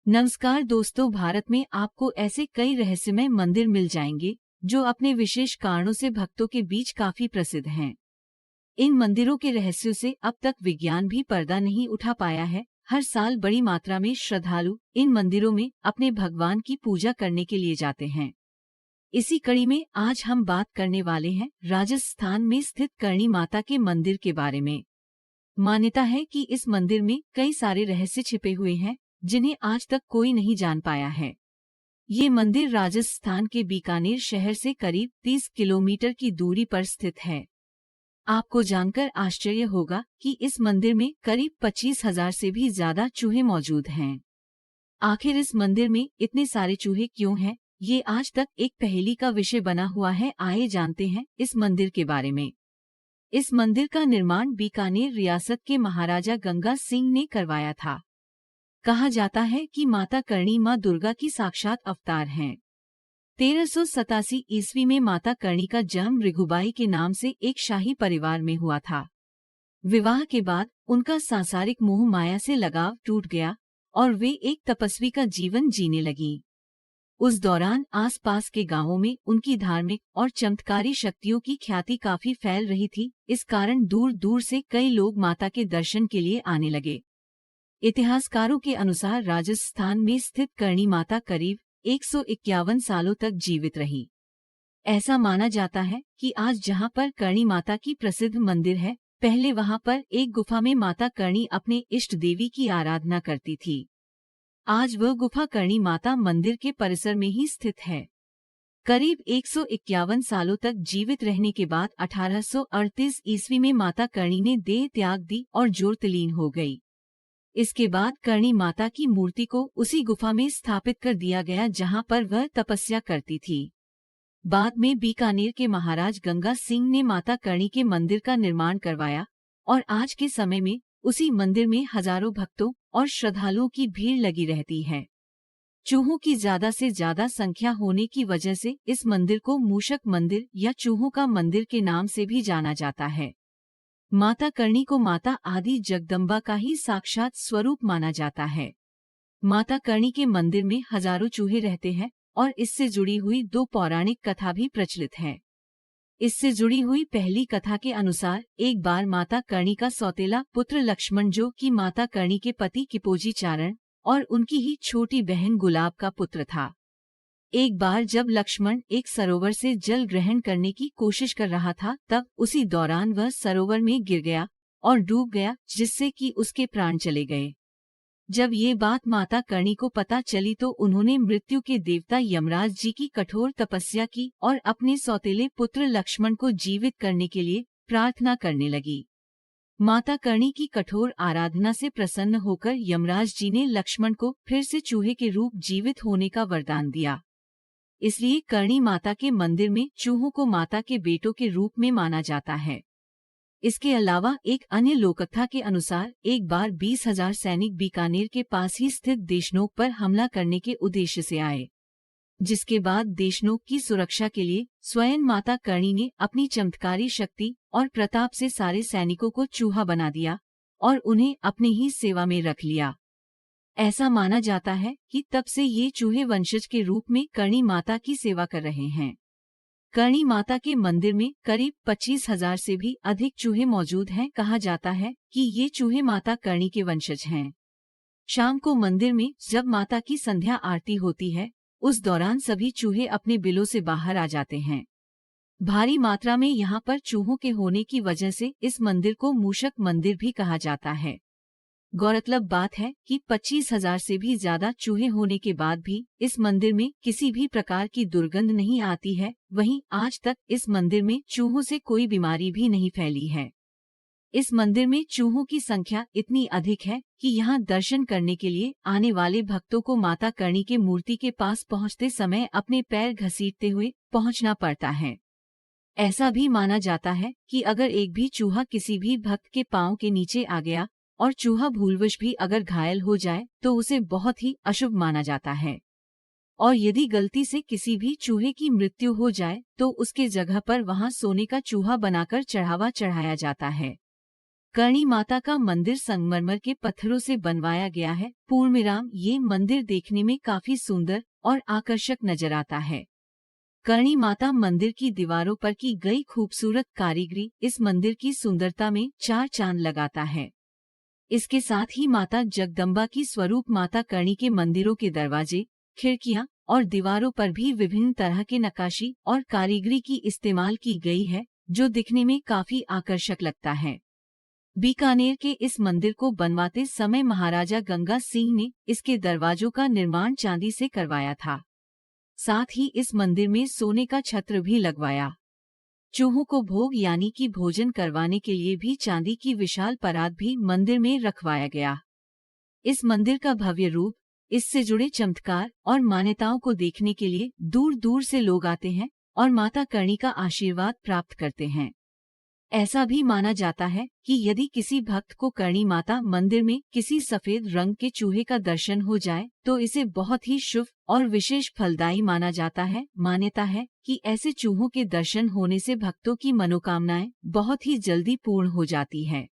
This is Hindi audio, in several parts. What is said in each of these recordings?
नमस्कार दोस्तों, भारत में आपको ऐसे कई रहस्यमय मंदिर मिल जाएंगे जो अपने विशेष कारणों से भक्तों के बीच काफी प्रसिद्ध हैं। इन मंदिरों के रहस्यों से अब तक विज्ञान भी पर्दा नहीं उठा पाया है। हर साल बड़ी मात्रा में श्रद्धालु इन मंदिरों में अपने भगवान की पूजा करने के लिए जाते हैं। इसी कड़ी में आज हम बात करने वाले हैं राजस्थान में स्थित करणी माता के मंदिर के बारे में। मान्यता है कि इस मंदिर में कई सारे रहस्य छिपे हुए हैं जिन्हें आज तक कोई नहीं जान पाया है। ये मंदिर राजस्थान के बीकानेर शहर से करीब 30 किलोमीटर की दूरी पर स्थित है। आपको जानकर आश्चर्य होगा कि इस मंदिर में करीब 25,000 से भी ज्यादा चूहे मौजूद हैं। आखिर इस मंदिर में इतने सारे चूहे क्यों हैं, ये आज तक एक पहेली का विषय बना हुआ है। आइए जानते हैं इस मंदिर के बारे में। इस मंदिर का निर्माण बीकानेर रियासत के महाराजा गंगा सिंह ने करवाया था। कहा जाता है कि माता करणी माँ दुर्गा की साक्षात अवतार हैं। 1387 ईस्वी में माता करणी का जन्म ऋघुबाई के नाम से एक शाही परिवार में हुआ था। विवाह के बाद उनका सांसारिक मोह माया से लगाव टूट गया और वे एक तपस्वी का जीवन जीने लगीं। उस दौरान आसपास के गांवों में उनकी धार्मिक और चमत्कारी शक्तियों की ख्याति काफी फैल रही थी। इस कारण दूर दूर से कई लोग माता के दर्शन के लिए आने लगे। इतिहासकारों के अनुसार राजस्थान में स्थित करणी माता करीब 151 सालों तक जीवित रही। ऐसा माना जाता है कि आज जहां पर करणी माता की प्रसिद्ध मंदिर है, पहले वहां पर एक गुफा में माता करणी अपने इष्ट देवी की आराधना करती थी। आज वह गुफा करणी माता मंदिर के परिसर में ही स्थित है। करीब 151 सालों तक जीवित रहने के बाद 1838 ईस्वी में माता करणी ने देह त्याग दी और ज्योतिर्लीन हो गई। इसके बाद करणी माता की मूर्ति को उसी गुफा में स्थापित कर दिया गया जहां पर वह तपस्या करती थी। बाद में बीकानेर के महाराज गंगा सिंह ने माता करणी के मंदिर का निर्माण करवाया और आज के समय में उसी मंदिर में हजारों भक्तों और श्रद्धालुओं की भीड़ लगी रहती है। चूहों की ज्यादा से ज्यादा संख्या होने की वजह से इस मंदिर को मूषक मंदिर या चूहों का मंदिर के नाम से भी जाना जाता है। माता करणी को माता आदि जगदम्बा का ही साक्षात स्वरूप माना जाता है। माता करणी के मंदिर में हजारों चूहे रहते हैं और इससे जुड़ी हुई दो पौराणिक कथा भी प्रचलित है। इससे जुड़ी हुई पहली कथा के अनुसार एक बार माता करणी का सौतेला पुत्र लक्ष्मण, जो कि माता करणी के पति किपोजी चारण और उनकी ही छोटी बहन गुलाब का पुत्र था। एक बार जब लक्ष्मण एक सरोवर से जल ग्रहण करने की कोशिश कर रहा था, तब उसी दौरान वह सरोवर में गिर गया और डूब गया, जिससे कि उसके प्राण चले गए। जब ये बात माता करणी को पता चली तो उन्होंने मृत्यु के देवता यमराज जी की कठोर तपस्या की और अपने सौतेले पुत्र लक्ष्मण को जीवित करने के लिए प्रार्थना करने लगी। माता करणी की कठोर आराधना से प्रसन्न होकर यमराज जी ने लक्ष्मण को फिर से चूहे के रूप जीवित होने का वरदान दिया। इसलिए करणी माता के मंदिर में चूहों को माता के बेटों के रूप में माना जाता है। इसके अलावा एक अन्य लोककथा के अनुसार एक बार 20,000 सैनिक बीकानेर के पास ही स्थित देशनोक पर हमला करने के उद्देश्य से आए, जिसके बाद देशनोक की सुरक्षा के लिए स्वयं माता करणी ने अपनी चमत्कारी शक्ति और प्रताप से सारे सैनिकों को चूहा बना दिया और उन्हें अपने ही सेवा में रख लिया। ऐसा माना जाता है कि तब से ये चूहे वंशज के रूप में करणी माता की सेवा कर रहे हैं। करणी माता के मंदिर में करीब 25,000 से भी अधिक चूहे मौजूद हैं। कहा जाता है कि ये चूहे माता करणी के वंशज हैं। शाम को मंदिर में जब माता की संध्या आरती होती है, उस दौरान सभी चूहे अपने बिलों से बाहर आ जाते हैं। भारी मात्रा में यहाँ पर चूहों के होने की वजह से इस मंदिर को मूषक मंदिर भी कहा जाता है। गौरतलब बात है कि 25,000 से भी ज्यादा चूहे होने के बाद भी इस मंदिर में किसी भी प्रकार की दुर्गंध नहीं आती है। वहीं आज तक इस मंदिर में चूहों से कोई बीमारी भी नहीं फैली है। इस मंदिर में चूहों की संख्या इतनी अधिक है कि यहाँ दर्शन करने के लिए आने वाले भक्तों को माता करणी के मूर्ति के पास पहुँचते समय अपने पैर घसीटते हुए पहुँचना पड़ता है। ऐसा भी माना जाता है कि अगर एक भी चूहा किसी भी भक्त के पांव के नीचे आ गया और चूहा भूलवश भी अगर घायल हो जाए तो उसे बहुत ही अशुभ माना जाता है। और यदि गलती से किसी भी चूहे की मृत्यु हो जाए तो उसके जगह पर वहां सोने का चूहा बनाकर चढ़ावा चढ़ाया जाता है। करणी माता का मंदिर संगमरमर के पत्थरों से बनवाया गया है। पूर्णविराम ये मंदिर देखने में काफी सुंदर और आकर्षक नजर आता है। करणी माता मंदिर की दीवारों पर की गई खूबसूरत कारीगरी इस मंदिर की सुंदरता में चार चांद लगाता है। इसके साथ ही माता जगदम्बा की स्वरूप माता करणी के मंदिरों के दरवाजे, खिड़कियां और दीवारों पर भी विभिन्न तरह के नक्काशी और कारीगरी की इस्तेमाल की गई है, जो दिखने में काफी आकर्षक लगता है। बीकानेर के इस मंदिर को बनवाते समय महाराजा गंगा सिंह ने इसके दरवाजों का निर्माण चांदी से करवाया था। साथ ही इस मंदिर में सोने का छत्र भी लगवाया। चूहों को भोग यानी कि भोजन करवाने के लिए भी चांदी की विशाल परात भी मंदिर में रखवाया गया। इस मंदिर का भव्य रूप, इससे जुड़े चमत्कार और मान्यताओं को देखने के लिए दूर दूर से लोग आते हैं और माता करणी का आशीर्वाद प्राप्त करते हैं। ऐसा भी माना जाता है कि यदि किसी भक्त को करणी माता मंदिर में किसी सफेद रंग के चूहे का दर्शन हो जाए तो इसे बहुत ही शुभ और विशेष फलदायी माना जाता है। मान्यता है कि ऐसे चूहों के दर्शन होने से भक्तों की मनोकामनाएं बहुत ही जल्दी पूर्ण हो जाती है।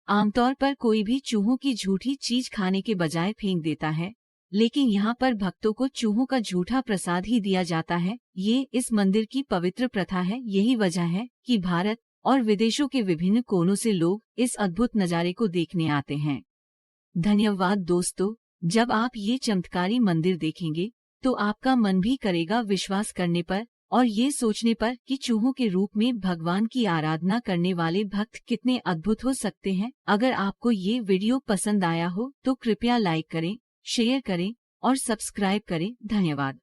आमतौर पर कोई भी चूहों की झूठी चीज खाने के बजाय फेंक देता है, लेकिन यहाँ पर भक्तों को चूहों का झूठा प्रसाद ही दिया जाता है। ये इस मंदिर की पवित्र प्रथा है। यही वजह है कि भारत और विदेशों के विभिन्न कोनों से लोग इस अद्भुत नज़ारे को देखने आते हैं। धन्यवाद दोस्तों, जब आप ये चमत्कारी मंदिर देखेंगे तो आपका मन भी करेगा विश्वास करने पर और ये सोचने पर कि चूहों के रूप में भगवान की आराधना करने वाले भक्त कितने अद्भुत हो सकते हैं। अगर आपको ये वीडियो पसंद आया हो तो कृपया लाइक करें, शेयर करें और सब्सक्राइब करें। धन्यवाद।